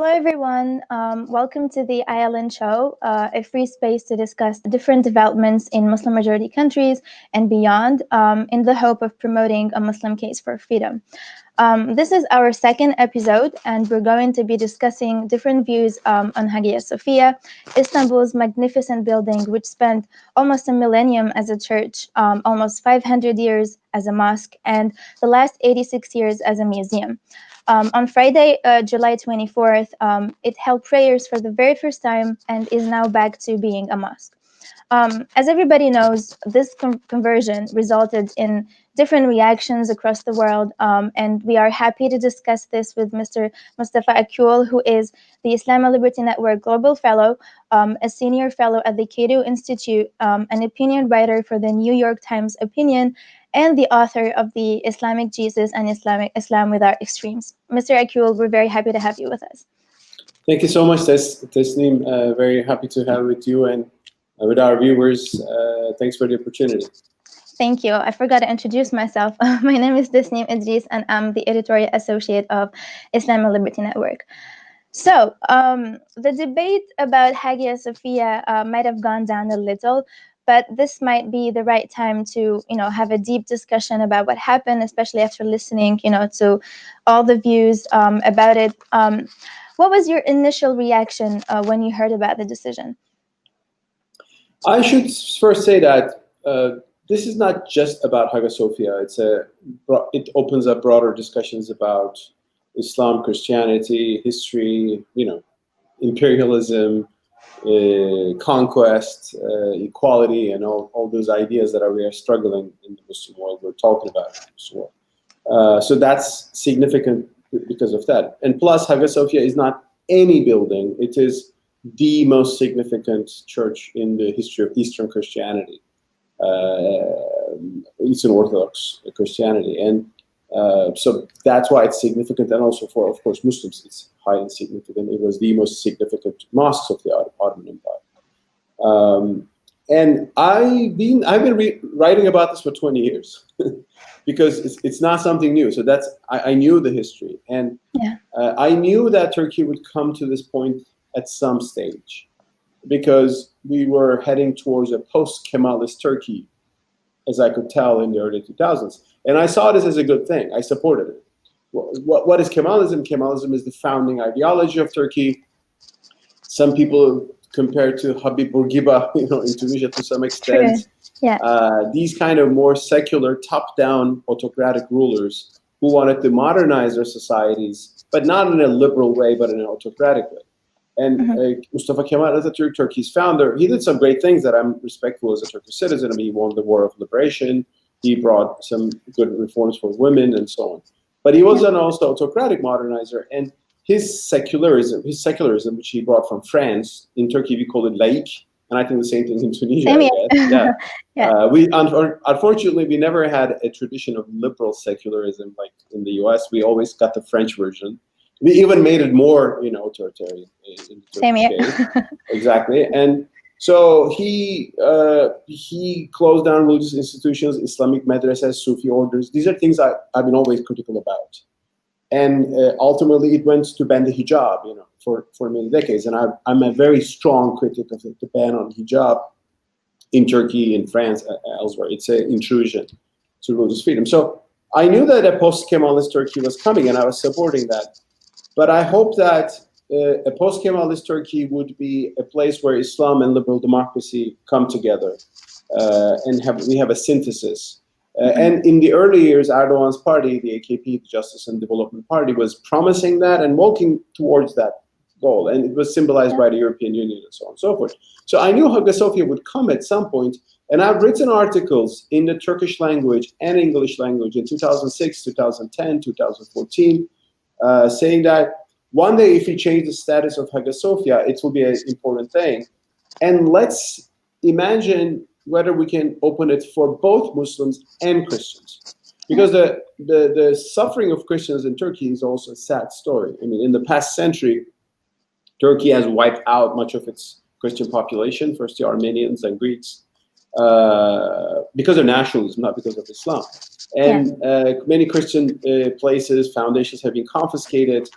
Hello, everyone. Welcome to the ILN show, a free space to discuss different developments in Muslim majority countries and beyond in the hope of promoting a Muslim case for freedom. This is our second episode, and we're going to be discussing different views on Hagia Sophia, Istanbul's magnificent building, which spent almost a millennium as a church, almost 500 years as a mosque, and the last 86 years as a museum. On Friday, July 24th, it held prayers for the very first time and is now back to being a mosque. As everybody knows, this conversion resulted in different reactions across the world, and we are happy to discuss this with Mr. Mustafa Akyol, who is the Islam and Liberty Network Global Fellow, a senior fellow at the CATO Institute, an opinion writer for the New York Times Opinion, and the author of the Islamic Jesus and Islam Without Extremes. Mr. Akyol, we're very happy to have you with us. Thank you so much, Tasneem. Very happy to have with you and with our viewers. Thanks for the opportunity. Thank you. I forgot to introduce myself. My name is Tasneem Idris, and I'm the editorial associate of Islam and Liberty Network. So the debate about Hagia Sophia might have gone down a little, but this might be the right time to, have a deep discussion about what happened, especially after listening, to all the views about it. What was your initial reaction when you heard about the decision? I should first say that this is not just about Hagia Sophia. It opens up broader discussions about Islam, Christianity, history, imperialism, conquest, equality, and all those ideas that we are struggling in the Muslim world. We're talking about in the Muslim world. So that's significant because of that. And plus, Hagia Sophia is not any building. It is the most significant church in the history of Eastern Christianity, Eastern Orthodox Christianity. And so that's why it's significant. And also for, of course, Muslims, it's highly significant. It was the most significant mosque of the Ottoman Empire. And I've been writing about this for 20 years because it's not something new. So I knew the history. And I knew that Turkey would come to this point at some stage because we were heading towards a post-Kemalist Turkey, as I could tell in the early 2000s. And I saw this as a good thing. I supported it. What is Kemalism? Kemalism is the founding ideology of Turkey. Some people compare it to Habib Bourguiba, in Tunisia to some extent. These kind of more secular, top-down autocratic rulers who wanted to modernize their societies, but not in a liberal way, but in an autocratic way. And Mustafa Kemal Atatürk, Turkey's founder, he did some great things that I'm respectful as a Turkish citizen. I mean, he won the War of Liberation. He brought some good reforms for women and so on. But he was an also autocratic modernizer. And his secularism, which he brought from France, in Turkey we call it laïque, and I think the same thing in Tunisia. Unfortunately, we never had a tradition of liberal secularism like in the US. We always got the French version. We even made it more, authoritarian in the Turkish case. Exactly. And so he closed down religious institutions, Islamic madrasas, Sufi orders. These are things I've been always critical about. And ultimately, it went to ban the hijab, for many decades. And I'm a very strong critic of the ban on hijab in Turkey, in France, elsewhere. It's an intrusion to religious freedom. So I knew that a post-Kemalist Turkey was coming, and I was supporting that. But I hope that a post-Kemalist Turkey would be a place where Islam and liberal democracy come together and we have a synthesis. And in the early years, Erdogan's party, the AKP, the Justice and Development Party, was promising that and walking towards that goal. And it was symbolized by the European Union and so on and so forth. So I knew Hagia Sophia would come at some point. And I've written articles in the Turkish language and English language in 2006, 2010, 2014, saying that one day if we change the status of Hagia Sophia, it will be an important thing. And let's imagine whether we can open it for both Muslims and Christians. Because the suffering of Christians in Turkey is also a sad story. I mean, in the past century, Turkey has wiped out much of its Christian population, first the Armenians and Greeks, because of nationalism, not because of Islam. And many Christian places, foundations have been confiscated.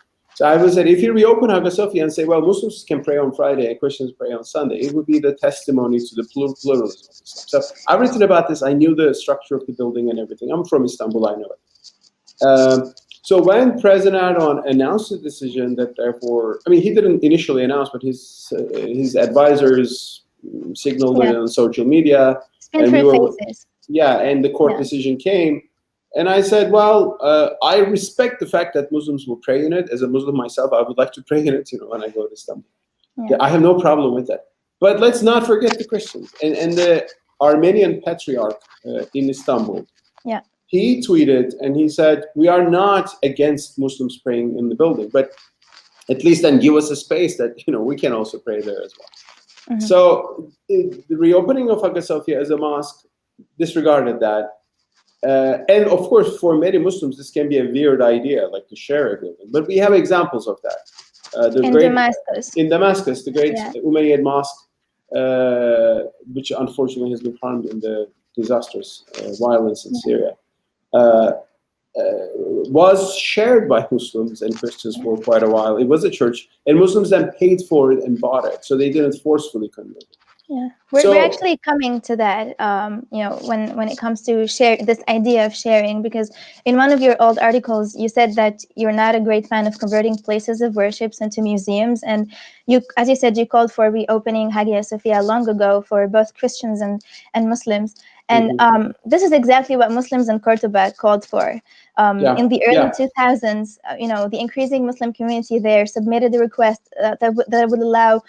So I would say, if you reopen Hagia Sophia and say, well, Muslims can pray on Friday and Christians pray on Sunday, it would be the testimony to the pluralism of Islam. So I've written about this. I knew the structure of the building and everything. I'm from Istanbul. I know it. So when President Erdogan announced the decision that therefore, I mean, he didn't initially announce, but his advisors signaled it on social media. And we were, and the court decision came. And I said, well, I respect the fact that Muslims will pray in it. As a Muslim myself, I would like to pray in it, when I go to Istanbul. I have no problem with that. But let's not forget the Christians. And the Armenian patriarch in Istanbul, he tweeted and he said, we are not against Muslims praying in the building, but at least then give us a space that, we can also pray there as well. So the reopening of Hagia Sophia as a mosque disregarded that. And of course, for many Muslims, this can be a weird idea, like to share a building. But we have examples of that. In Damascus, the great Umayyad mosque, which unfortunately has been harmed in the disastrous violence in Syria, was shared by Muslims and Christians for quite a while. It was a church, and Muslims then paid for it and bought it, so they didn't forcefully convert it. Yeah, we're actually coming to that, when it comes to this idea of sharing, because in one of your old articles, you said that you're not a great fan of converting places of worships into museums. And you, as you said, you called for reopening Hagia Sophia long ago for both Christians and Muslims. And this is exactly what Muslims in Cordoba called for. In the early 2000s, the increasing Muslim community there submitted a request that would allow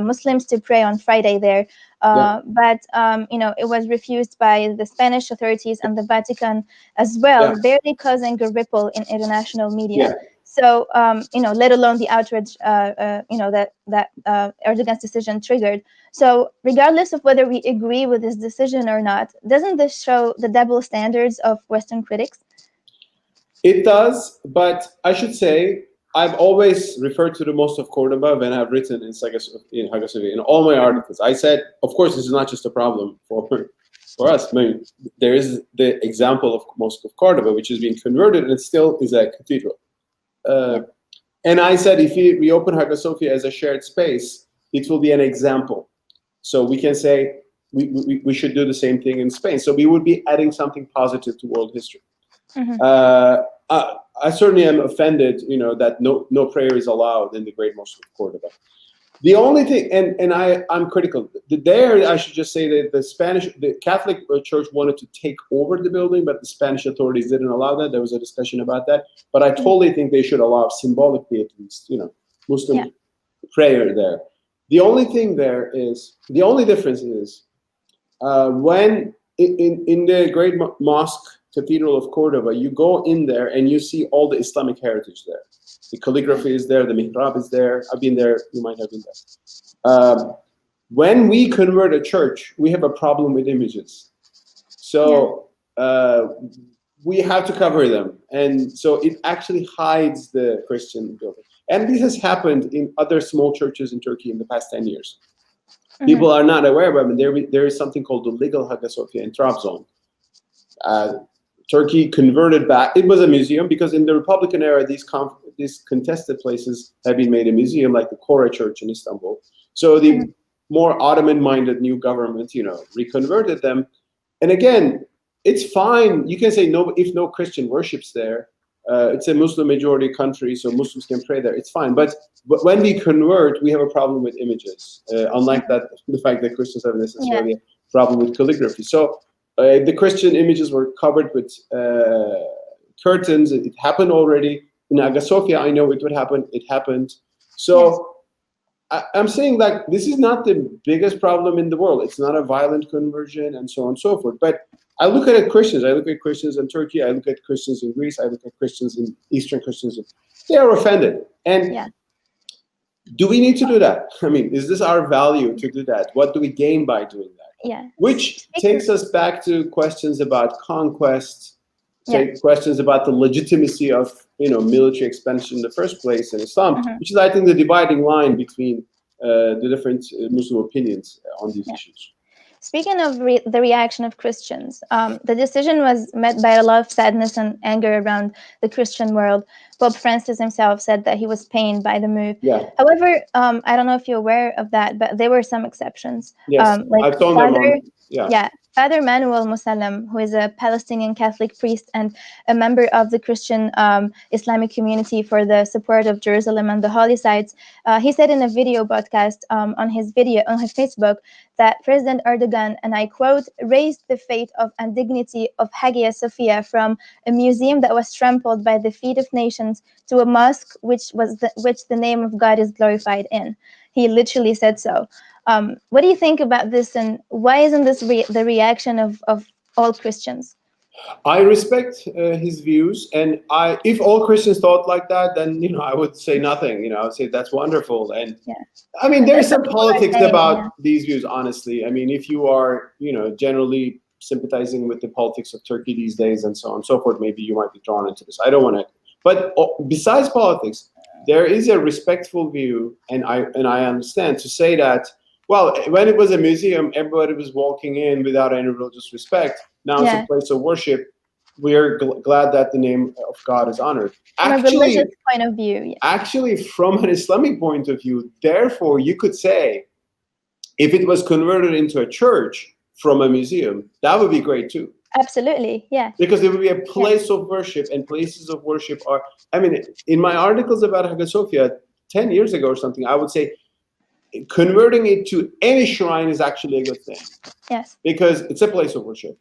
Muslims to pray on Friday there. But it was refused by the Spanish authorities and the Vatican as well, barely causing a ripple in international media. So, let alone the outrage, that Erdogan's decision triggered. So, regardless of whether we agree with this decision or not, doesn't this show the double standards of Western critics? It does, but I should say, I've always referred to the Mosque of Cordoba when I've written in Hagia Sophia. In all my articles, I said, of course, this is not just a problem for us. I mean, there is the example of Mosque of Cordoba, which is being converted, and it still is a cathedral. And I said, if we reopen Hagia Sophia as a shared space, it will be an example. So we can say we should do the same thing in Spain. So we would be adding something positive to world history. I certainly am offended, that no prayer is allowed in the Great Mosque of Cordoba. The only thing, and I'm critical there. I should just say that the Catholic Church wanted to take over the building, but the Spanish authorities didn't allow that. There was a discussion about that, but I totally think they should allow symbolically, at least, Muslim prayer there. The only difference is when in the Great Mosque Cathedral of Cordoba, you go in there and you see all the Islamic heritage there. The calligraphy is there, the mihrab is there. I've been there, you might have been there. When we convert a church, we have a problem with images. So we have to cover them. And so it actually hides the Christian building. And this has happened in other small churches in Turkey in the past 10 years. People are not aware of it. There is something called the legal Hagia Sophia in Trabzon. Turkey converted back. It was a museum because in the Republican era, these contested places have been made a museum, like the Kora Church in Istanbul. So the more Ottoman-minded new government, reconverted them. And again, it's fine. You can say no if no Christian worships there. It's a Muslim majority country, so Muslims can pray there. It's fine. But when we convert, we have a problem with images. Unlike that, the fact that Christians have necessarily a problem with calligraphy. So the Christian images were covered with curtains. It happened already. In Hagia Sophia, I know it would happen. It happened. So I'm saying that this is not the biggest problem in the world. It's not a violent conversion and so on and so forth. But I look at Christians. I look at Christians in Turkey. I look at Christians in Greece. I look at Christians in Eastern Christians. They are offended. And do we need to do that? I mean, is this our value to do that? What do we gain by doing that? Which takes us back to questions about conquest, questions about the legitimacy of military expansion in the first place in Islam, which is, I think, the dividing line between the different Muslim opinions on these issues. Speaking of the reaction of Christians, the decision was met by a lot of sadness and anger around the Christian world. Pope Francis himself said that he was pained by the move. Yeah. However, I don't know if you're aware of that, but there were some exceptions. Yes, Like I've told them on. Yeah. Father Manuel Musallam, who is a Palestinian Catholic priest and a member of the Christian Islamic community for the support of Jerusalem and the holy sites, he said in a video broadcast on his Facebook that President Erdogan, and I quote, raised the fate of and dignity of Hagia Sophia from a museum that was trampled by the feet of nations to a mosque which the name of God is glorified in. He literally said so. What do you think about this, and why isn't this the reaction of all Christians? I respect his views, and if all Christians thought like that, then I would say nothing. I would say that's wonderful. And I mean, there's some politics about these views, honestly. I mean, if you are generally sympathizing with the politics of Turkey these days and so on and so forth, maybe you might be drawn into this. I don't want to. But besides politics, there is a respectful view, and I understand to say that. Well, when it was a museum, everybody was walking in without any religious respect. Now it's a place of worship. We are glad that the name of God is honored. From a religious point of view. Actually, from an Islamic point of view, therefore, you could say, if it was converted into a church from a museum, that would be great too. Absolutely, yeah. Because it would be a place of worship, and places of worship are, I mean, in my articles about Hagia Sophia 10 years ago or something, I would say, converting it to any shrine is actually a good thing. Yes. Because it's a place of worship.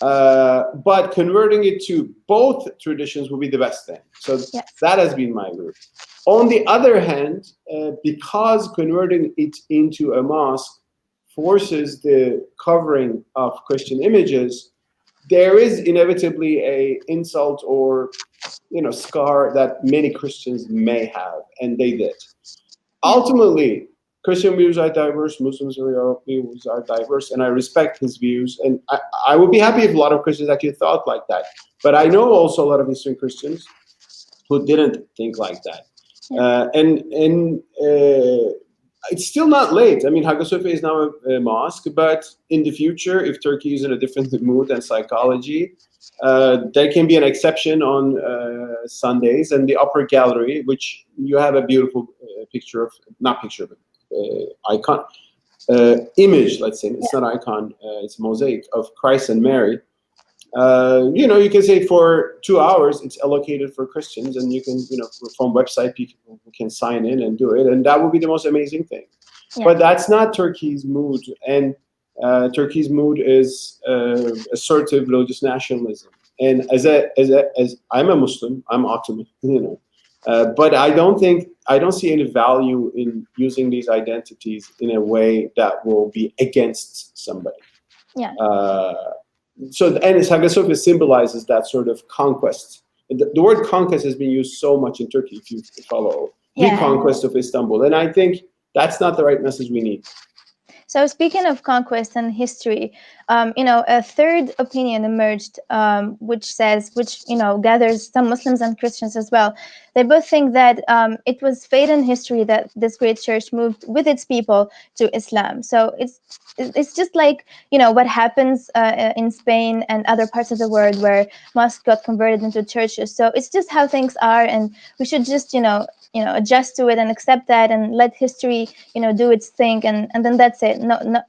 But converting it to both traditions would be the best thing. So that has been my route. On the other hand, because converting it into a mosque forces the covering of Christian images, there is inevitably a insult or scar that many Christians may have, and they did. Ultimately, Christian views are diverse, Muslims views are diverse, and I respect his views. And I would be happy if a lot of Christians actually thought like that. But I know also a lot of Eastern Christians who didn't think like that. It's still not late. I mean, Hagia Sophia is now a mosque, but in the future, if Turkey is in a different mood and psychology, there can be an exception on Sundays, and the upper gallery, which you have a beautiful icon, image, let's say. It's not icon, it's a mosaic of Christ and Mary. You can say for 2 hours it's allocated for Christians, and you can, from website people can sign in and do it, and that would be the most amazing thing. But that's not Turkey's mood, and Turkey's mood is assertive religious nationalism. And as I'm a Muslim, I'm Ottoman, but I don't see any value in using these identities in a way that will be against somebody. And Hagia Sophia symbolizes that sort of conquest. The word conquest has been used so much in Turkey, if you follow, the conquest of Istanbul. And I think that's not the right message we need. So speaking of conquest and history, a third opinion emerged, which gathers some Muslims and Christians as well. They both think that it was fate and history that this great church moved with its people to Islam. So it's just like, what happens in Spain and other parts of the world where mosques got converted into churches. So it's just how things are, and we should just, adjust to it and accept that and let history, do its thing, and then that's it.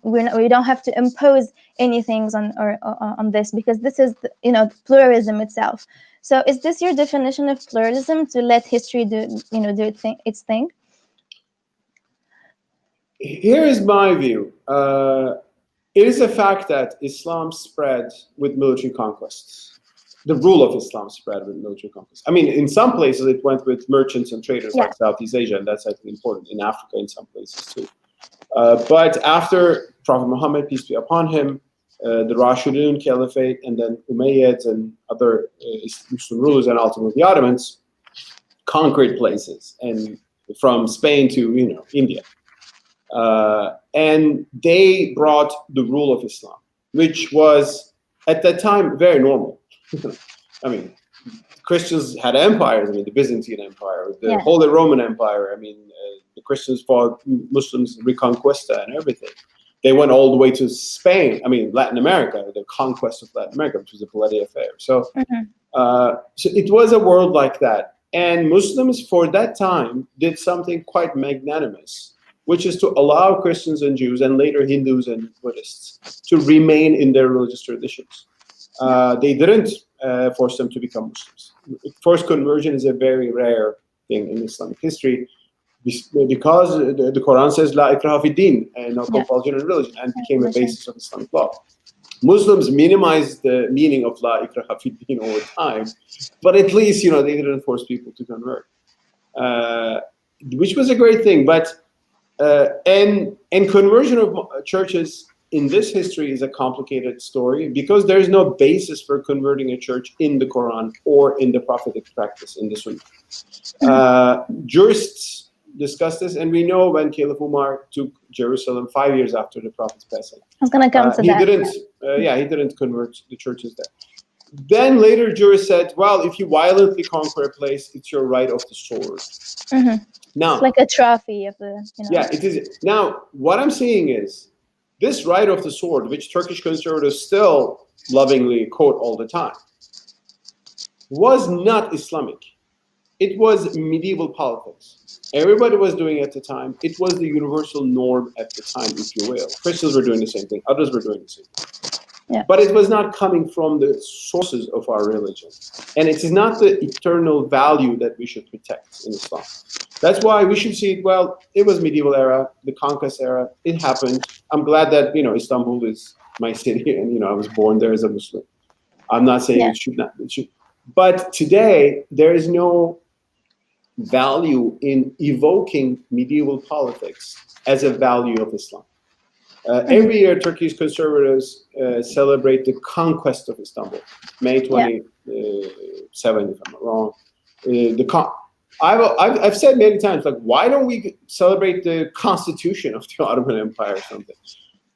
We don't have to impose anything on this, because this is pluralism itself. So is this your definition of pluralism, to let history do its thing? Here is my view. It is a fact that Islam spread with military conquests. The rule of Islam spread with military conquests. I mean, in some places it went with merchants and traders like Southeast Asia, and that's, I think, important. In Africa, in some places too. But after Prophet Muhammad, peace be upon him, the Rashidun Caliphate, and then Umayyads and other Muslim rulers, and ultimately the Ottomans, conquered places, and from Spain to India. And they brought the rule of Islam, which was at that time very normal. I mean, Christians had empires. I mean, the Byzantine Empire, the Holy Roman Empire. I mean, the Christians fought Muslims, Reconquista and everything. They went all the way to Spain. I mean, Latin America, the conquest of Latin America, which was a bloody affair. So, so it was a world like that. And Muslims for that time did something quite magnanimous, which is to allow Christians and Jews and later Hindus and Buddhists to remain in their religious traditions. They didn't force them to become Muslims. Forced conversion is a very rare thing in Islamic history because the Quran says La ikraha fi din, no compulsion in religion, and became a basis of Islamic law. Muslims minimized the meaning of La ikraha fi din over time, but at least they didn't force people to convert, which was a great thing. But and conversion of churches in this history is a complicated story because there is no basis for converting a church in the Quran or in the prophetic practice in the Sunnah. Jurists discuss this, and we know when Caliph Umar took Jerusalem 5 years after the Prophet's passing. I was going to come to that. He didn't convert the churches there. Then later jurists said, well, if you violently conquer a place, it's your right of the sword. Now, it's like a trophy of the. Yeah, it is. Now, what I'm saying is, this right of the sword, which Turkish conservatives still lovingly quote all the time, was not Islamic. It was medieval politics. Everybody was doing it at the time. It was the universal norm at the time, if you will. Christians were doing the same thing. Others were doing the same thing. Yeah. But it was not coming from the sources of our religion. And it is not the eternal value that we should protect in Islam. That's why we should see it, well, it was medieval era, the conquest era, it happened. I'm glad that, Istanbul is my city and, I was born there as a Muslim. I'm not saying it should not. It should. But today, there is no value in evoking medieval politics as a value of Islam. Every year, Turkey's conservatives celebrate the conquest of Istanbul, May 27, if I'm not wrong. I've said many times, like, why don't we celebrate the constitution of the Ottoman Empire or something?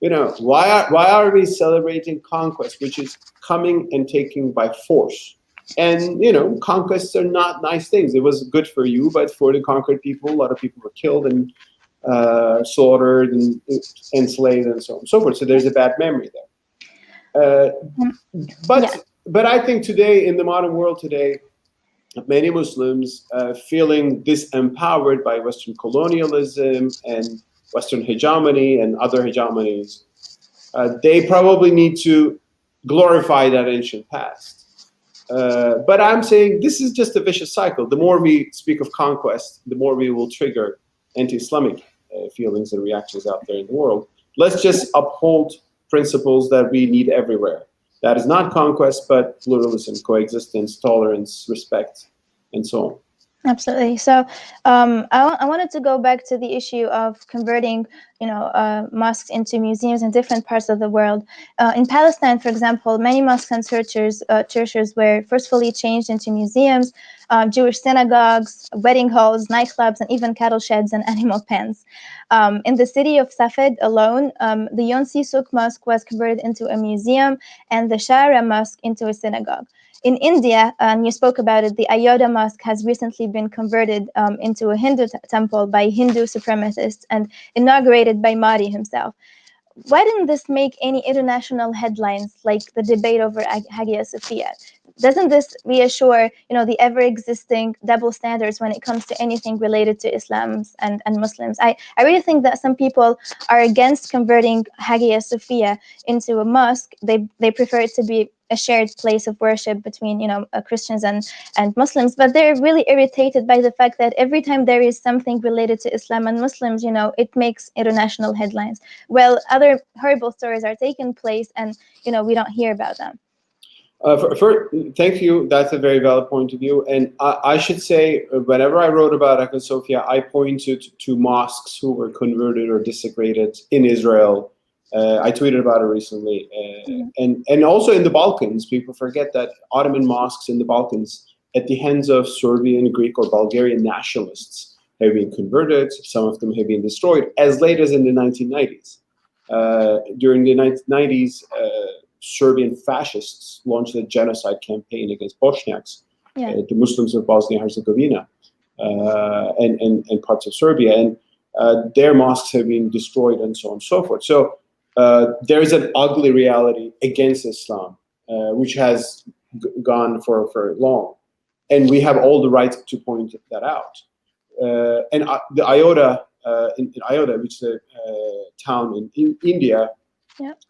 Why are we celebrating conquest, which is coming and taking by force? And, conquests are not nice things. It was good for you, but for the conquered people, a lot of people were killed and slaughtered and enslaved and so on and so forth. So there's a bad memory there. But I think today, in the modern world today, many Muslims feeling disempowered by Western colonialism and Western hegemony and other hegemonies, they probably need to glorify that ancient past. But I'm saying this is just a vicious cycle. The more we speak of conquest, the more we will trigger anti-Islamic feelings and reactions out there in the world. Let's just uphold principles that we need everywhere. That is not conquest, but pluralism, coexistence, tolerance, respect, and so on. Absolutely. So I wanted to go back to the issue of converting, mosques into museums in different parts of the world. In Palestine, for example, many mosques and churches were forcefully changed into museums, Jewish synagogues, wedding halls, nightclubs, and even cattle sheds and animal pens. In the city of Safed alone, the Yonsi Suk Mosque was converted into a museum and the Shara Mosque into a synagogue. In India, and you spoke about it, the Ayodhya Mosque has recently been converted into a Hindu temple by Hindu supremacists and inaugurated by Modi himself. Why didn't this make any international headlines like the debate over Hagia Sophia? Doesn't this reassure, the ever-existing double standards when it comes to anything related to Islam and Muslims? I really think that some people are against converting Hagia Sophia into a mosque. They prefer it to be a shared place of worship between, Christians and Muslims, but they're really irritated by the fact that every time there is something related to Islam and Muslims, it makes international headlines. Well, other horrible stories are taking place and, we don't hear about them. Thank you. That's a very valid point of view. And I should say, whenever I wrote about Hagia Sophia, I pointed to mosques who were converted or desecrated in Israel. I tweeted about it recently. And also in the Balkans, people forget that Ottoman mosques in the Balkans at the hands of Serbian, Greek, or Bulgarian nationalists have been converted. Some of them have been destroyed as late as in the 1990s. During the 1990s, Serbian fascists launched a genocide campaign against Bosniaks, the Muslims of Bosnia and Herzegovina, and parts of Serbia, and their mosques have been destroyed and so on and so forth. So there is an ugly reality against Islam, which has gone for long. and we have all the right to point that out. And the Iota, in Iota, which is a town in India,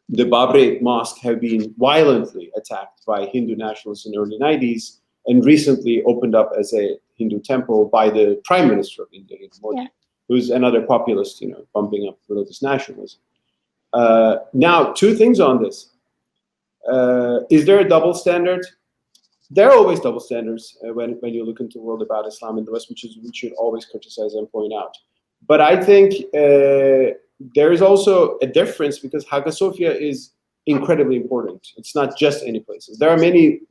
the Babri Mosque have been violently attacked by Hindu nationalists in the early 90s, and recently opened up as a Hindu temple by the Prime Minister of India, Modi, who's another populist, bumping up religious nationalism. Now, two things on this. Is there a double standard? There are always double standards when you look into the world about Islam in the West, which we should always criticize and point out. But I think there is also a difference, because Hagia Sophia is incredibly important. It's not just any places. There are many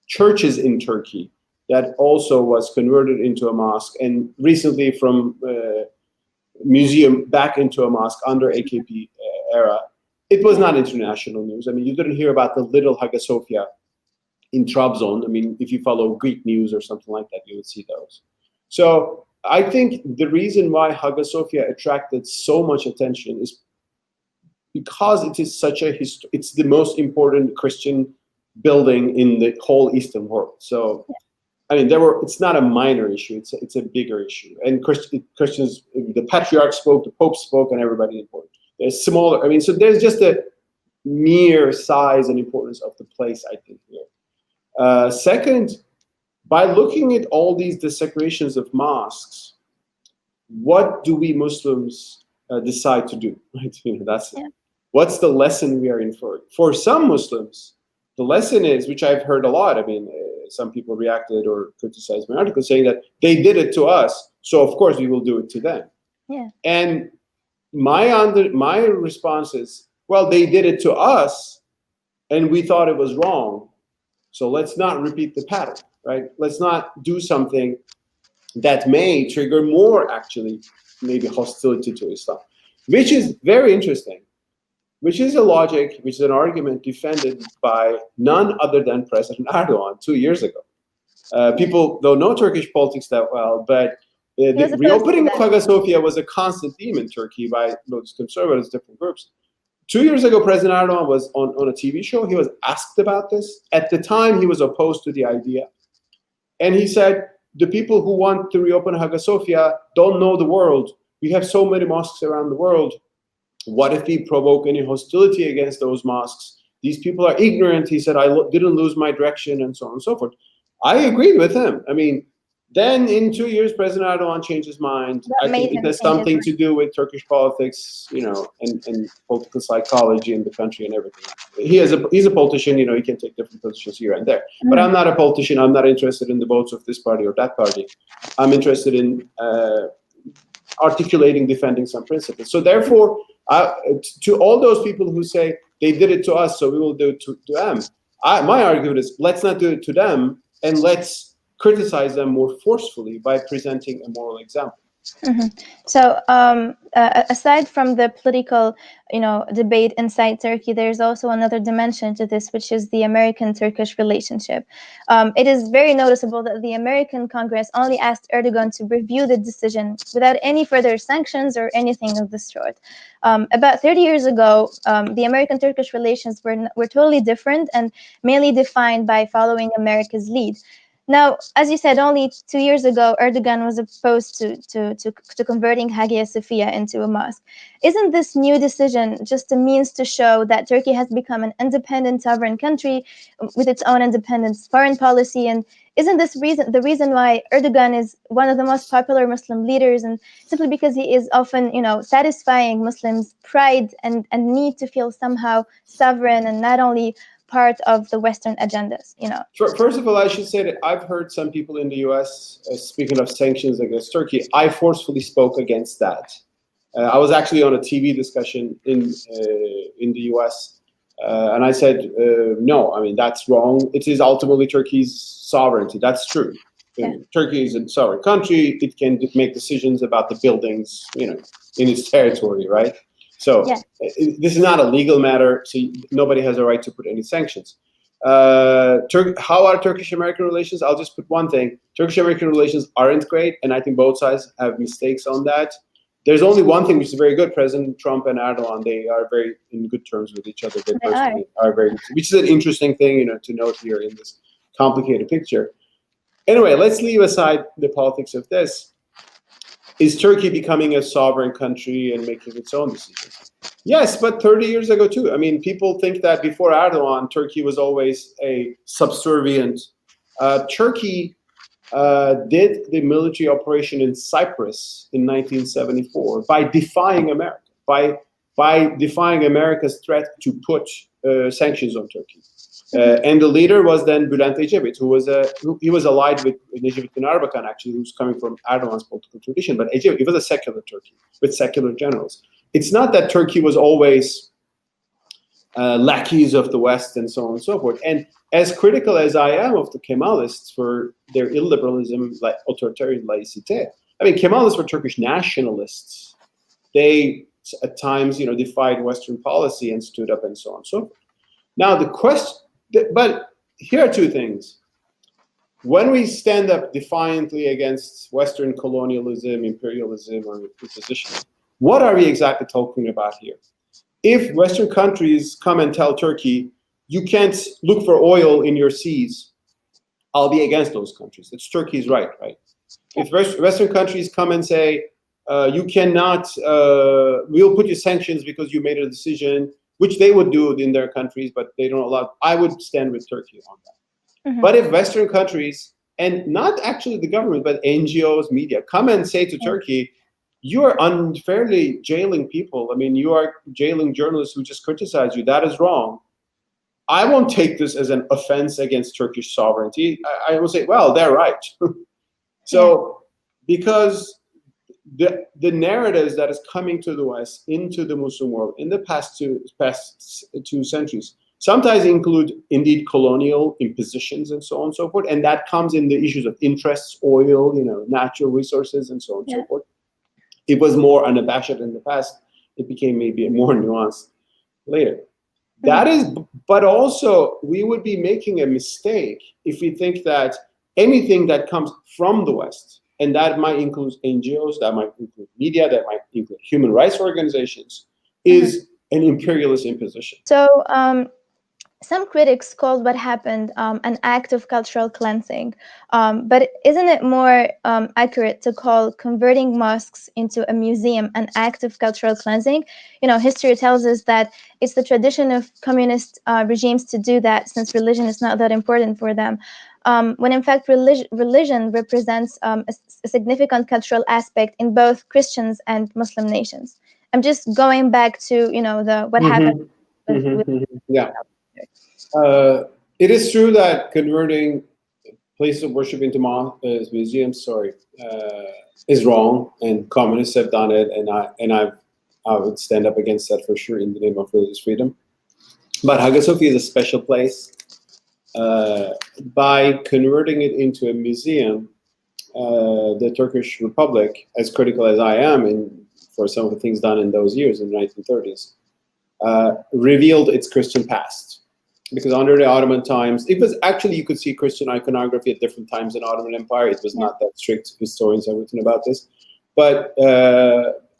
churches in Turkey that also was converted into a mosque, and recently from museum back into a mosque under AKP era. It was not international news. I mean, you didn't hear about the little Hagia Sophia in Trabzon. I mean, if you follow Greek news or something like that, you would see those. So I think the reason why Hagia Sophia attracted so much attention is because it is such a it's the most important Christian building in the whole Eastern world. So, I mean, it's not a minor issue. It's a bigger issue. And Christians, the patriarch spoke, the Pope spoke, and everybody important. There's smaller. I mean, so there's just a mere size and importance of the place, I think, here. Second, by looking at all these desecrations of mosques, what do we Muslims decide to do? Right? What's the lesson we are inferring? For some Muslims, the lesson is, which I've heard a lot. I mean, some people reacted or criticized my article saying that they did it to us, so of course we will do it to them. Yeah. And my response is, well, they did it to us, and we thought it was wrong. So let's not repeat the pattern, right? Let's not do something that may trigger more, actually, maybe hostility to Islam, which is very interesting, which is a logic, which is an argument defended by none other than President Erdogan 2 years ago. People don't know Turkish politics that well, but the reopening of Hagia Sophia was a constant theme in Turkey by those conservatives, different groups. 2 years ago, President Erdogan was on a TV show. He was asked about this. At the time, he was opposed to the idea. And he said, the people who want to reopen Hagia Sophia don't know the world. We have so many mosques around the world. What if we provoke any hostility against those mosques? These people are ignorant. He said, I didn't lose my direction, and so on and so forth. I agreed with him. I mean, then in 2 years, President Erdogan changed his mind. I think it has something to do with Turkish politics, and political psychology in the country and everything. He's a politician, he can take different positions here and there. Mm-hmm. But I'm not a politician. I'm not interested in the votes of this party or that party. I'm interested in articulating, defending some principles. So therefore, to all those people who say they did it to us, so we will do it to them, my argument is, let's not do it to them, and let's criticize them more forcefully by presenting a moral example. Mm-hmm. So aside from the political, debate inside Turkey, there's also another dimension to this, which is the American-Turkish relationship. It is very noticeable that the American Congress only asked Erdogan to review the decision without any further sanctions or anything of this sort. About 30 years ago, the American-Turkish relations were totally different and mainly defined by following America's lead. Now, as you said, only 2 years ago, Erdogan was opposed to converting Hagia Sophia into a mosque. Isn't this new decision just a means to show that Turkey has become an independent sovereign country with its own independent foreign policy? And isn't this the reason why Erdogan is one of the most popular Muslim leaders, and simply because he is often, satisfying Muslims' pride and need to feel somehow sovereign and not only part of the Western agendas, First of all, I should say that I've heard some people in the U.S. Speaking of sanctions against Turkey. I forcefully spoke against that. I was actually on a TV discussion in the U.S. And I said, no, I mean, that's wrong. It is ultimately Turkey's sovereignty. That's true. Yeah. Turkey is a sovereign country. It can make decisions about the buildings, in its territory, right? So this is not a legal matter, so nobody has a right to put any sanctions. How are Turkish-American relations? I'll just put one thing. Turkish-American relations aren't great, and I think both sides have mistakes on that. There's only one thing which is very good. President Trump and Erdogan, they are very in good terms with each other. They personally are very good, which is an interesting thing, to note here in this complicated picture. Anyway, let's leave aside the politics of this. Is Turkey becoming a sovereign country and making its own decisions? Yes, but 30 years ago too. I mean, people think that before Erdogan, Turkey was always a subservient. Turkey did the military operation in Cyprus in 1974 by defying America, by defying America's threat to put sanctions on Turkey. And the leader was then Bülent Ecevit, he was allied with Necmettin Erbakan, actually, who's coming from Erdogan's political tradition. But Ecevit, it was a secular Turkey with secular generals. It's not that Turkey was always lackeys of the West and so on and so forth. And as critical as I am of the Kemalists for their illiberalism, like authoritarian laicite, I mean, Kemalists were Turkish nationalists. They at times, defied Western policy and stood up and so on and so forth. Now the question, but here are two things. When we stand up defiantly against Western colonialism, imperialism, or imposition, what are we exactly talking about here? If Western countries come and tell Turkey, you can't look for oil in your seas, I'll be against those countries. It's Turkey's right? If Western countries come and say, you cannot, we'll put you sanctions because you made a decision, which they would do in their countries, but they don't allow, I would stand with Turkey on that. Mm-hmm. But if Western countries, and not actually the government, but NGOs, media, come and say to Turkey, you are unfairly jailing people. I mean, you are jailing journalists who just criticize you. That is wrong. I won't take this as an offense against Turkish sovereignty. I will say, well, they're right. So, because the narratives that is coming to the West, into the Muslim world, in the past two centuries, sometimes include indeed colonial impositions and so on and so forth, and that comes in the issues of interests, oil, natural resources, and so on and so forth. It was more unabashed in the past. It became maybe more nuanced later. That is, but also we would be making a mistake if we think that anything that comes from the West, and that might include NGOs, that might include media, that might include human rights organizations, is an imperialist imposition. So some critics called what happened an act of cultural cleansing. But isn't it more accurate to call converting mosques into a museum an act of cultural cleansing? History tells us that it's the tradition of communist regimes to do that, since religion is not that important for them. When in fact religion represents a significant cultural aspect in both Christians and Muslim nations. I'm just going back to what happened. Yeah. It is true that converting places of worship into museums, is wrong, and communists have done it, and I would stand up against that for sure in the name of religious freedom. But Hagia Sophia is a special place. By converting it into a museum, the Turkish Republic, as critical as I am for some of the things done in those years in the 1930s, revealed its Christian past. Because under the Ottoman times, it was actually, you could see Christian iconography at different times in the Ottoman Empire. It was not that strict. Historians have written about this. But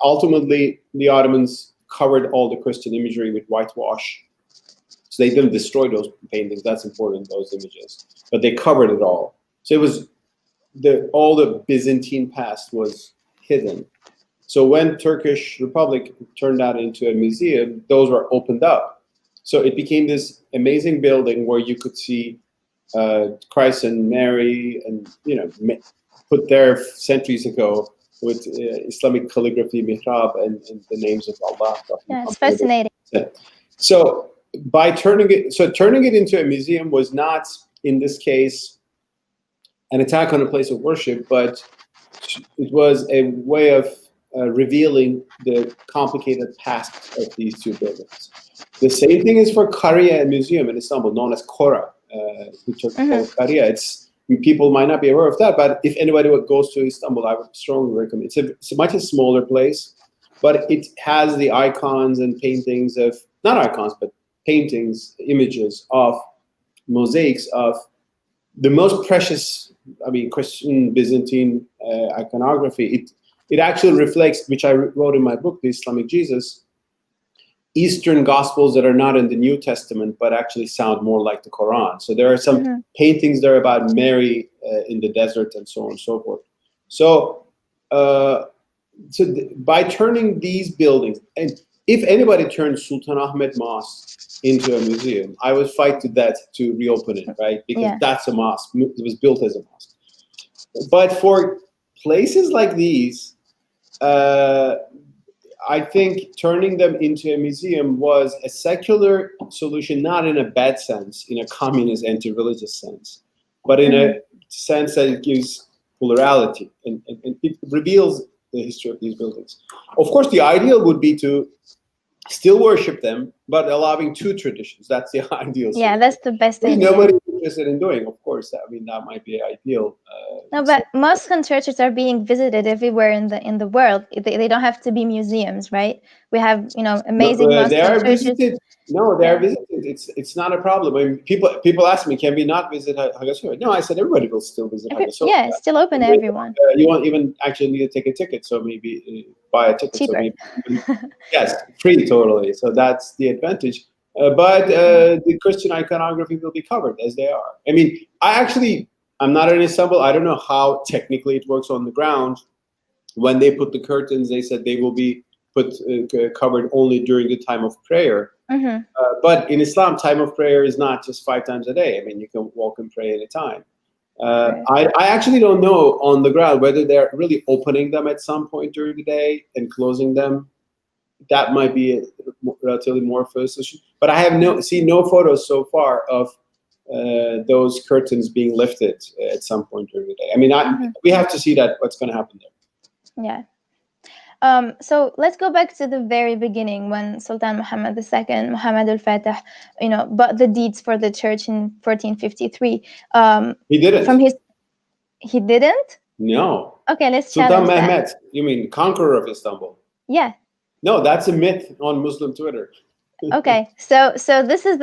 ultimately, the Ottomans covered all the Christian imagery with whitewash. So they didn't destroy those paintings. That's important, those images. But they covered it all. So it was, all the Byzantine past was hidden. So when Turkish Republic turned that into a museum, those were opened up. So it became this amazing building where you could see Christ and Mary, and put there centuries ago with Islamic calligraphy, mihrab, and the names of Allah. Yeah, it's fascinating. So by turning it into a museum was not, in this case, an attack on a place of worship, but it was a way of revealing the complicated past of these two buildings. The same thing is for Kariye Museum in Istanbul, known as Kora, which are called Kariye. People might not be aware of that, but if anybody goes to Istanbul, I would strongly recommend. It's a much smaller place, but it has the icons and paintings of, not icons, but paintings, images of mosaics of the most precious, Christian Byzantine iconography. It actually reflects, which I wrote in my book, The Islamic Jesus, Eastern Gospels that are not in the New Testament, but actually sound more like the Quran. So there are some paintings there about Mary in the desert and so on and so forth. So, by turning these buildings, and if anybody turns Sultan Ahmed Mosque into a museum, I would fight to death to reopen it, right? Because that's a mosque. It was built as a mosque. But for places like these, I think turning them into a museum was a secular solution, not in a bad sense, in a communist anti-religious sense, but in a sense that it gives plurality and it reveals the history of these buildings. Of course, the ideal would be to still worship them, but allowing two traditions. That's the ideal solution. Yeah, that's the best idea. Nobody's interested in doing, of course. I mean, that might be ideal. No, but mosques and churches are being visited everywhere in the world. They don't have to be museums, right? We have amazing mosques and churches. Visited. No, they are visited. It's not a problem. I mean, people ask me, can we not visit Hagia Sophia? No, I said everybody will still visit Hagia Sophia. Yeah, it's still open to everyone. You won't even actually need to take a ticket, so maybe buy a ticket. Cheaper. So maybe, yes, free totally. So that's the advantage. But the Christian iconography will be covered as they are. I mean, I'm not in Istanbul. I don't know how technically it works on the ground. When they put the curtains, they said they will be covered only during the time of prayer. But in Islam, time of prayer is not just 5 times a day. I mean, you can walk and pray anytime. I actually don't know on the ground whether they're really opening them at some point during the day and closing them. That might be a relatively more solution. But I have seen no photos so far of those curtains being lifted at some point during the day. I mean, we have to see what's going to happen there. Yeah. So let's go back to the very beginning when Sultan Muhammad II, Muhammad al-Fatih, bought the deeds for the church in 1453. He didn't. He didn't? No. Okay, let's Sultan challenge Mehmet, that. you mean conqueror of Istanbul? Yeah. No, that's a myth on Muslim Twitter. Okay, so this is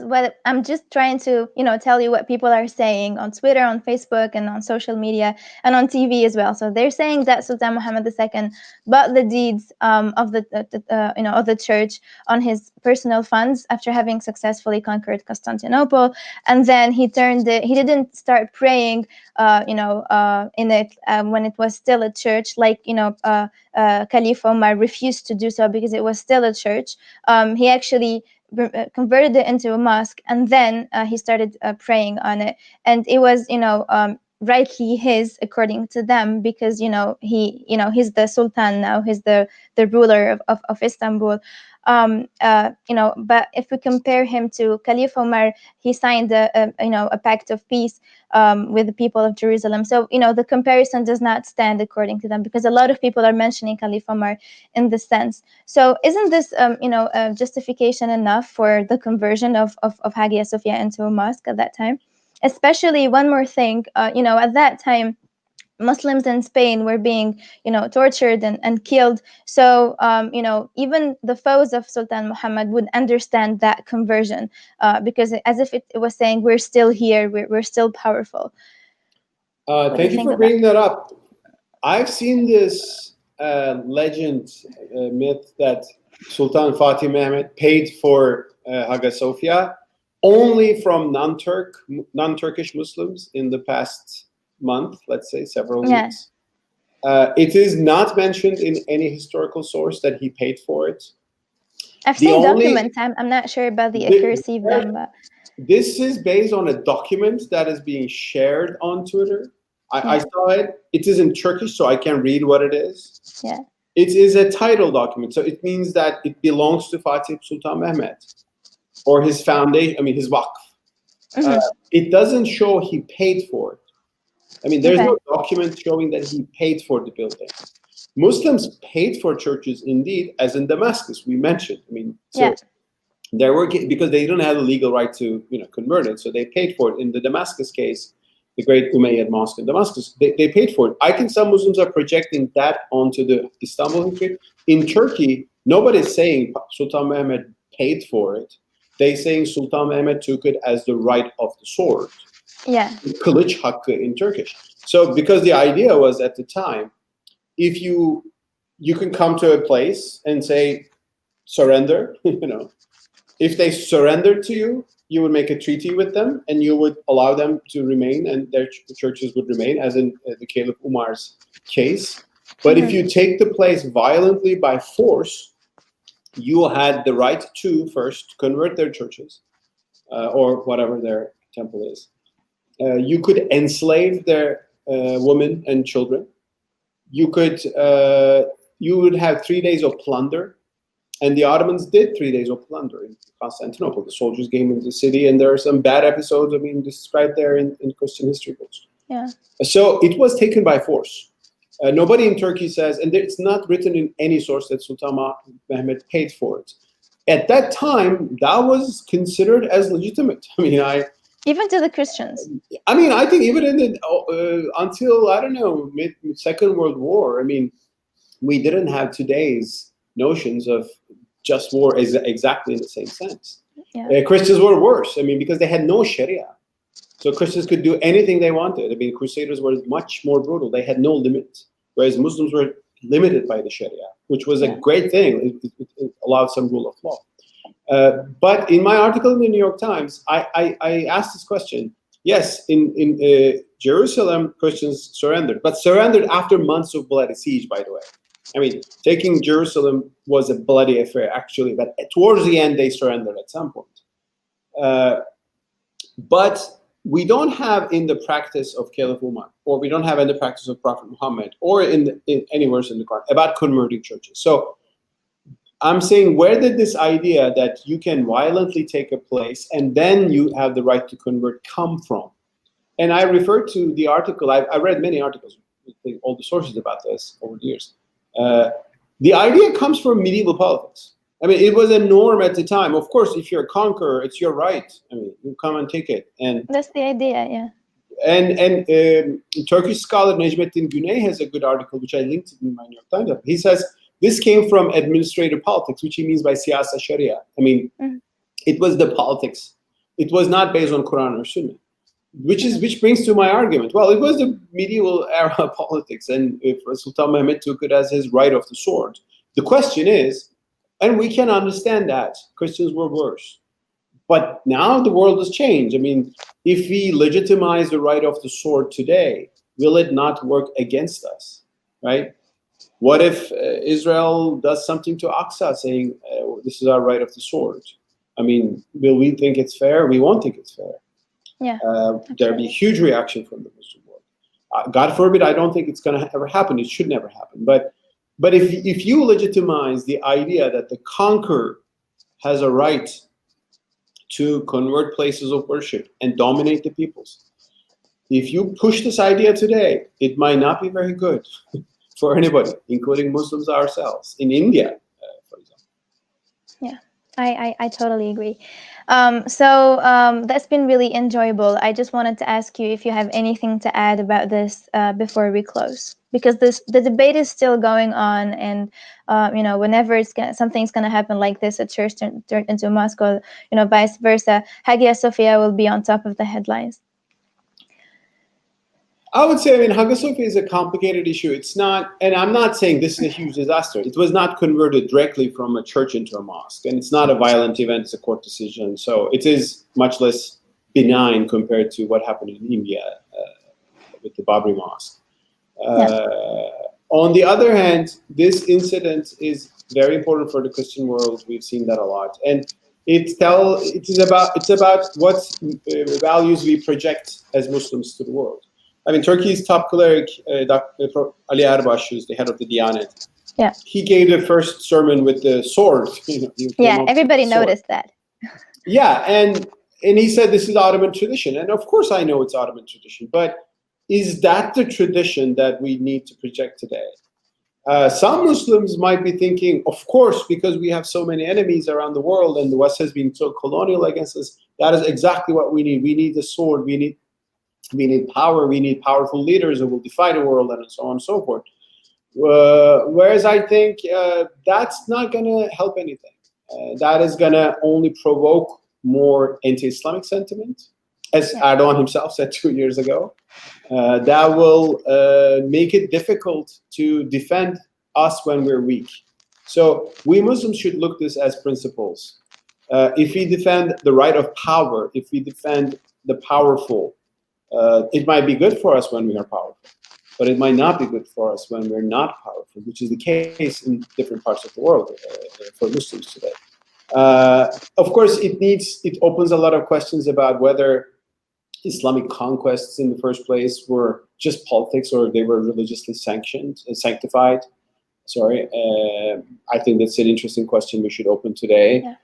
what I'm just trying to tell you what people are saying on Twitter, on Facebook, and on social media, and on TV as well. So they're saying that Sultan Muhammad II bought the deeds of the church on his personal funds after having successfully conquered Constantinople, and then he didn't start praying in it when it was still a church, like Caliph Omar refused to do so because it was still a church. He actually converted it into a mosque, and then he started praying on it, and it was rightly his according to them, because he's the sultan now, he's the ruler of Istanbul. But if we compare him to Caliph Omar, he signed a pact of peace with the people of Jerusalem. So the comparison does not stand according to them, because a lot of people are mentioning Caliph Omar in this sense. So isn't this justification enough for the conversion of Hagia Sophia into a mosque at that time? Especially one more thing, at that time, Muslims in Spain were being, tortured and killed. So, even the foes of Sultan Muhammad would understand that conversion, because as if it was saying, we're still here, we're still powerful. Thank you for bringing that up. I've seen this legend, myth that Sultan Fatih Mehmet paid for Hagia Sophia only from non-Turkish Muslims in the past month, let's say several weeks. It is not mentioned in any historical source that he paid for it. I've seen documents. I'm not sure about the accuracy of them. But this is based on a document that is being shared on Twitter. I saw it. It is in Turkish, so I can read what it is. Yeah. It is a title document, so it means that it belongs to Fatih Sultan Mehmet or his foundation. I mean, his waqf. It doesn't show he paid for it. I mean, there's no document showing that he paid for the building. Muslims paid for churches, indeed, as in Damascus, we mentioned. I mean, so there were, because they didn't have the legal right to, convert it, so they paid for it. In the Damascus case, the great Umayyad mosque in Damascus, they paid for it. I think some Muslims are projecting that onto the Istanbul history. In Turkey, nobody's saying Sultan Mehmet paid for it. They're saying Sultan Mehmet took it as the right of the sword. Yeah. Kılıç hakkı in Turkish. So because the idea was at the time, if you can come to a place and say, surrender. If they surrendered to you, you would make a treaty with them, and you would allow them to remain, and their churches would remain, as in the Caliph Umar's case. But if you take the place violently by force, you had the right to first convert their churches, or whatever their temple is. You could enslave their women and children. You would have 3 days of plunder. And the Ottomans did 3 days of plunder in Constantinople. The soldiers came into the city, and there are some bad episodes, described there in Christian history books. Yeah. So it was taken by force. Nobody in Turkey says, and it's not written in any source, that Sultan Mehmed paid for it. At that time, that was considered as legitimate. Even to the Christians. I think even until, I don't know, Second World War, we didn't have today's notions of just war exactly in the same sense. Yeah. Christians were worse, because they had no Sharia. So Christians could do anything they wanted. Crusaders were much more brutal. They had no limits, whereas Muslims were limited by the Sharia, which was a great thing. It allowed some rule of law. But in my article in the New York Times, I asked this question. Yes, in Jerusalem, Christians surrendered, but surrendered after months of bloody siege, by the way. Taking Jerusalem was a bloody affair, actually, but towards the end, they surrendered at some point. But we don't have in the practice of Caliph Umar, or we don't have in the practice of Prophet Muhammad, or in any verse in the Quran about converting churches. So I'm saying, where did this idea that you can violently take a place and then you have the right to convert come from? And I refer to the article. I read many articles, all the sources about this over the years. The idea comes from medieval politics. It was a norm at the time. Of course, if you're a conqueror, it's your right. You come and take it. And that's the idea, yeah. And Turkish scholar Necmettin Güney has a good article, which I linked in my New York Times. He says this came from administrative politics, which he means by siyasa sharia. It was the politics. It was not based on Quran or Sunnah, which brings to my argument. Well, it was the medieval era politics, and if Sultan Mehmed took it as his right of the sword. The question is, and we can understand that Christians were worse, but now the world has changed. If we legitimize the right of the sword today, will it not work against us, right? What if Israel does something to Aqsa, saying this is our right of the sword? Will we think it's fair? We won't think it's fair. Yeah. There'll be a huge reaction from the Muslim world. God forbid, I don't think it's going to ever happen. It should never happen. But if you legitimize the idea that the conqueror has a right to convert places of worship and dominate the peoples, if you push this idea today, it might not be very good for anybody, including Muslims ourselves, in India, for example. Yeah. I totally agree. So that's been really enjoyable. I just wanted to ask you if you have anything to add about this before we close, because the debate is still going on, and whenever something's gonna happen like this, a church turned into a mosque, or vice versa, Hagia Sophia will be on top of the headlines. I would say, Hagia Sophia is a complicated issue. It's not, and I'm not saying this is a huge disaster. It was not converted directly from a church into a mosque, and it's not a violent event, it's a court decision. So it is much less benign compared to what happened in India with the Babri Mosque. On the other hand, this incident is very important for the Christian world. We've seen that a lot. And it's about what values we project as Muslims to the world. Turkey's top cleric, Dr. Ali Erbash, who's the head of the Diyanet, he gave the first sermon with the sword. Everybody noticed that. And he said this is Ottoman tradition. And of course I know it's Ottoman tradition, but is that the tradition that we need to project today? Some Muslims might be thinking, of course, because we have so many enemies around the world and the West has been so colonial against us, that is exactly what we need. We need the sword, we need power, we need powerful leaders who will defy the world, and so on and so forth. Whereas I think that's not going to help anything. That is going to only provoke more anti-Islamic sentiment, as Erdogan himself said 2 years ago. That will make it difficult to defend us when we're weak. So we Muslims should look this as principles. If we defend the right of power, if we defend the powerful, it might be good for us when we are powerful, but it might not be good for us when we're not powerful, which is the case in different parts of the world for Muslims today. Of course, it opens a lot of questions about whether Islamic conquests in the first place were just politics or they were religiously sanctified. Sorry, I think that's an interesting question we should open today. Yeah.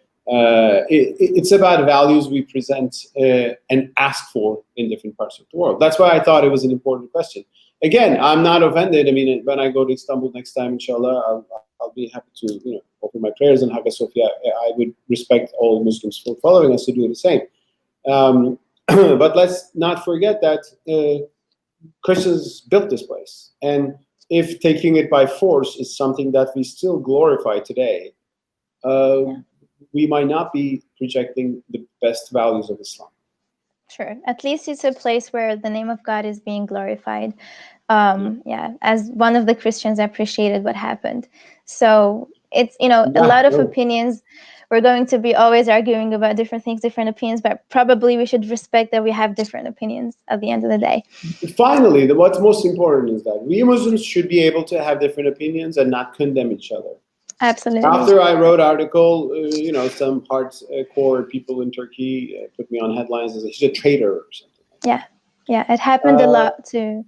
It's about values we present and ask for in different parts of the world. That's why I thought it was an important question. Again, I'm not offended. I mean, when I go to Istanbul next time, inshallah, I'll be happy to open my prayers in Hagia Sophia. I would respect all Muslims for following us to do the same. But let's not forget that Christians built this place, and if taking it by force is something that we still glorify today, we might not be projecting the best values of Islam. Sure. At least it's a place where the name of God is being glorified. As one of the Christians, I appreciated what happened. So it's, a lot of opinions. We're going to be always arguing about different things, different opinions, but probably we should respect that we have different opinions at the end of the day. Finally, what's most important is that we Muslims should be able to have different opinions and not condemn each other. Absolutely. After I wrote article, some hardcore people in Turkey put me on headlines as he's a traitor or something. Yeah, it happened a lot too.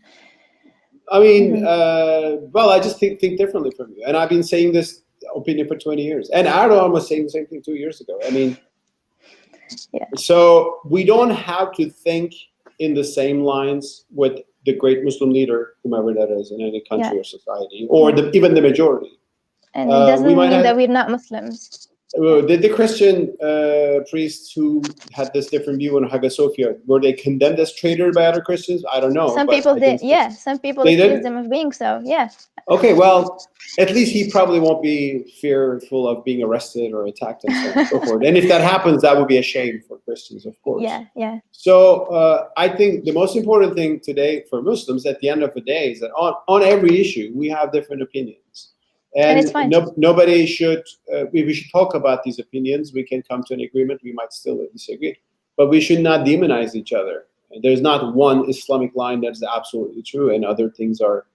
I mean, I just think differently from you, and I've been saying this opinion for 20 years, and Erdogan was saying the same thing 2 years ago. I mean, so we don't have to think in the same lines with the great Muslim leader, whomever that is, in any country or society, or even the majority. And it doesn't mean that we're not Muslims. Did the Christian priests who had this different view on Hagia Sophia, were they condemned as traitor by other Christians? I don't know. Some people did. Some people accused them of being so. Yeah. Okay, well, at least he probably won't be fearful of being arrested or attacked and so on and so forth. And if that happens, that would be a shame for Christians, of course. Yeah. So I think the most important thing today for Muslims at the end of the day is that on every issue, we have different opinions. And it's fine. Nobody should, we should talk about these opinions. We can come to an agreement. We might still disagree, but we should not demonize each other. There's not one Islamic line that's absolutely true, and other things are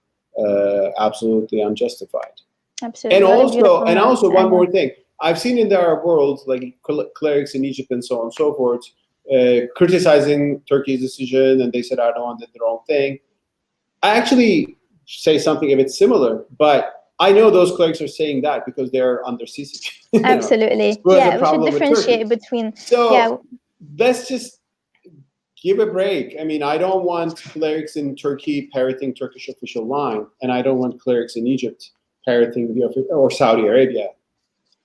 absolutely unjustified. Absolutely. And also one more thing. I've seen in the Arab world, like clerics in Egypt and so on and so forth, criticizing Turkey's decision, and they said Erdogan did the wrong thing. I actually say something a bit similar, but I know those clerics are saying that because they're under Sisi. Absolutely. We should differentiate between. So let's just give a break. I mean, I don't want clerics in Turkey parroting Turkish official line, and I don't want clerics in Egypt parroting or Saudi Arabia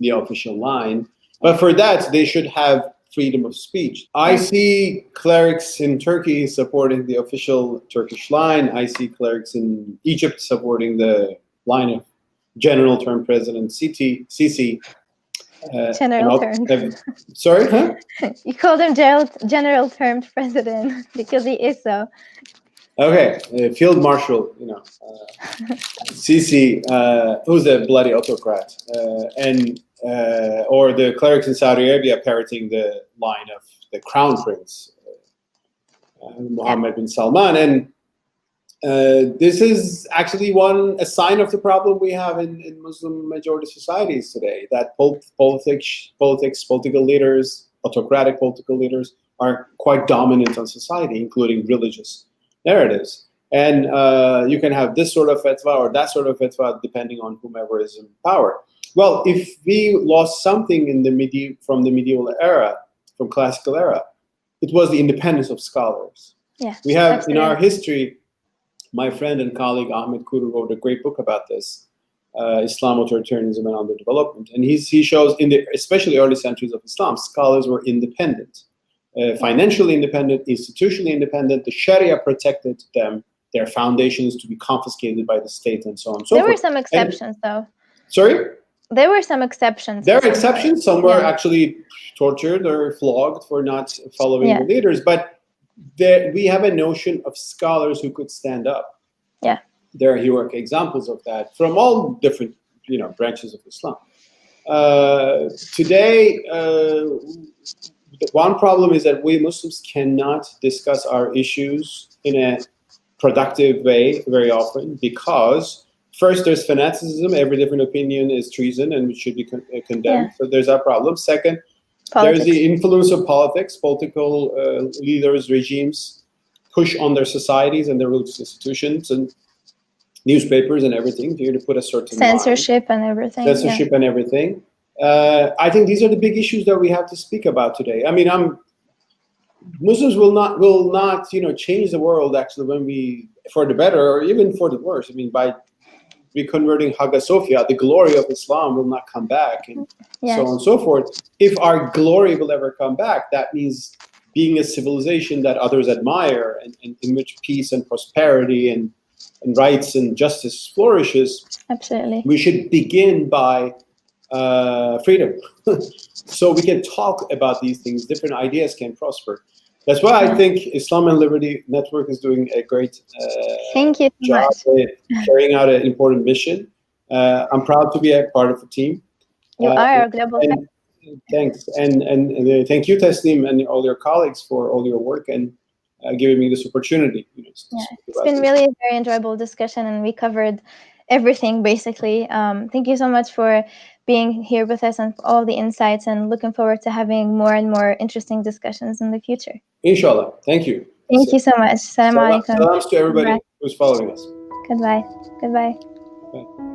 the official line. But for that, they should have freedom of speech. I see clerics in Turkey supporting the official Turkish line. I see clerics in Egypt supporting the line of General Term President Sisi. General Term. Sorry, huh? You called him General Termed President because he is so. Okay, Field Marshal, Sisi, who's a bloody autocrat, or the clerics in Saudi Arabia parroting the line of the Crown Prince, Mohammed bin Salman, and this is actually a sign of the problem we have in Muslim majority societies today, that political leaders, autocratic political leaders are quite dominant on society, including religious narratives. And you can have this sort of fatwa or that sort of fatwa depending on whomever is in power. Well, if we lost something from the medieval era, from classical era, it was the independence of scholars. Yeah, we have in our history, my friend and colleague Ahmed Kuru wrote a great book about this, Islam, Authoritarianism, and Underdevelopment. And he shows, especially early centuries of Islam, scholars were independent, financially independent, institutionally independent. The Sharia protected them, their foundations to be confiscated by the state, and so on and so forth. There were some exceptions, though. Sorry? There were some exceptions. There are exceptions. Some were actually tortured or flogged for not following the leaders. But we have a notion of scholars who could stand up. Yeah. There are heroic examples of that from all different branches of Islam. Today, one problem is that we Muslims cannot discuss our issues in a productive way very often because first there's fanaticism. Every different opinion is treason and should be condemned. So there's that problem. Second, there's the influence of politics. Political leaders, regimes push on their societies and their religious institutions and newspapers and everything here to put a certain censorship and everything. And everything. I think these are the big issues that we have to speak about today. I mean, Muslims will not change the world actually when we for the better or even for the worse. I mean, by reconverting Hagia Sophia, the glory of Islam will not come back, and so on and so forth. If our glory will ever come back, that means being a civilization that others admire and in which peace and prosperity and rights and justice flourishes. Absolutely. We should begin by freedom. So we can talk about these things. Different ideas can prosper. That's why I think Islam and Liberty Network is doing a great Thank you so job much. Carrying out an important mission. I'm proud to be a part of the team. You are a global fan. Thanks. And thank you, Tasneem, and all your colleagues for all your work and giving me this opportunity. It's been really a very enjoyable discussion, and we covered everything basically. Thank you so much for being here with us and for all the insights, and looking forward to having more and more interesting discussions in the future. Inshallah. Thank you. Thank you so much. Assalamu alaikum. Salams to everybody who's following us. Goodbye. Goodbye. Bye.